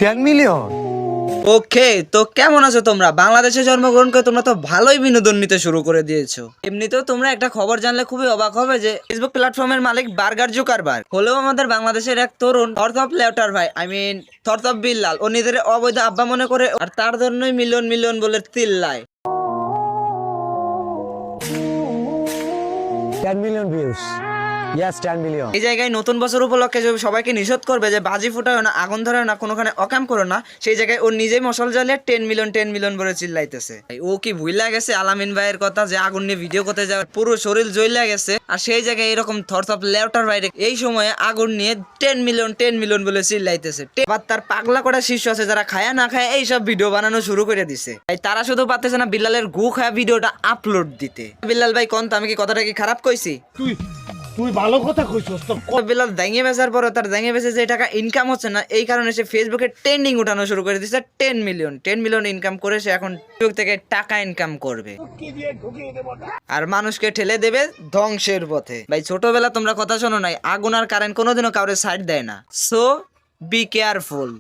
10 million. ওকে, তো কেমন আছো তোমরা? বাংলাদেশে জন্মগ্রহণ করে তোমরা তো ভালোই বিনোদন নিতে শুরু করে দিয়েছো। এমনিতেও তোমরা একটা খবর জানলে খুবই অবাক হবে যে ফেসবুক প্ল্যাটফর্মের মালিক বার্গার জুকারবার্গ হলেও আমাদের বাংলাদেশের এক তরুণ থরথপ লেউটার ভাই, থরথপ বিল্লাল, ও নিজের অবৈধ আব্বা মনে করে, আর তার জন্যই মিলিয়ন মিলিয়ন বলে চিল্লায়। 10 মিলিয়ন ভিউজ। Yes, 10 million. এই জায়গায় নতুন বছর উপলক্ষে যে সবাইকে নিষেধ করবে যে বাজি ফুটাও না, আগুন ধরেও না, কোনোখানে অকাম করো না, সেই জায়গায় ও নিজেই মশাল জ্বালিয়ে 10 মিলিয়ন বলে চিল্লাইতেছে। ও কি ভুইলা গেছে আলামিন ভাইয়ের কথা যে আগুন নিয়ে ভিডিও করতে যাওয়ার, পুরো শরীর জ্বলা গেছে। আর সেই জায়গায় এরকম থরথপ লেউটার বাইরে এই সময়ে আগুন নিয়ে 10 মিলিয়ন বলে চিল্লাইতেছে। আবার তার পাগলা করা শিষ্য আছে যারা খায়া না খায় এইসব ভিডিও বানানো শুরু করে দিছে। তাই তারা শুধু পারতেছে না বিল্লালের গু খায়া ভিডিওটা আপলোড দিতে। বিল্লাল ভাই কোন তো আমি কি কথাটা কি খারাপ কইছি? তুই ভালো কথা কইছস তো। বিল্লাল দাঙ্গে বেচার পরে তার দাঙ্গে বেচে যে টাকা ইনকাম হচ্ছে না, এই কারণে সে ফেসবুকে ট্রেন্ডিং উঠানো শুরু করে দিচ্ছে। 10 মিলিয়ন ইনকাম করে সে এখন ফেসবুক থেকে টাকা ইনকাম করবে আর মানুষকে ঠেলে দেবে ধ্বংসের পথে। ভাই ছোটবেলা তোমরা কথা শোনো নাই, আগুন আর কারেন্ট কোনোদিনও কাউরে সাইড দেয় না। So be careful.